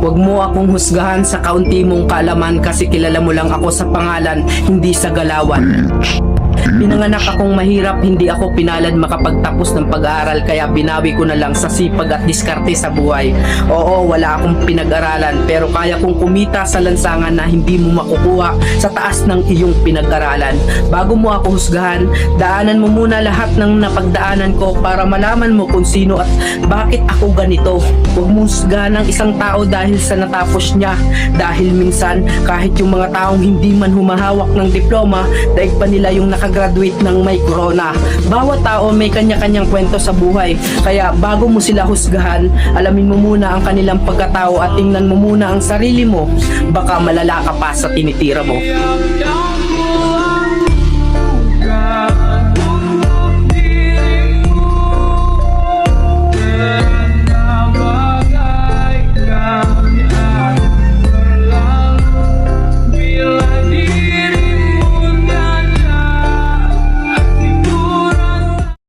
Huwag mo akong husgahan sa kaunti mong kaalaman kasi kilala mo lang ako sa pangalan, hindi sa galawan. Pinanganak akong mahirap, hindi ako pinalad makapagtapos ng pag-aaral kaya binawi ko na lang sa sipag at diskarte sa buhay. Oo, wala akong pinag-aralan pero kaya kong kumita sa lansangan na hindi mo makukuha sa taas ng iyong pinag-aralan. Bago mo ako husgahan, daanan mo muna lahat ng napagdaanan ko para malaman mo kung sino at bakit ako ganito. Huwag mo husgahan ng isang tao dahil sa natapos niya. Dahil minsan, kahit yung mga taong hindi man humahawak ng diploma, daig pa nila yung nakagraduate ng may corona. Bawat tao may kanya-kanyang kwento sa buhay. Kaya bago mo sila husgahan, alamin mo muna ang kanilang pagkatao at tingnan mo muna ang sarili mo. Baka malala ka pa sa tinitira mo.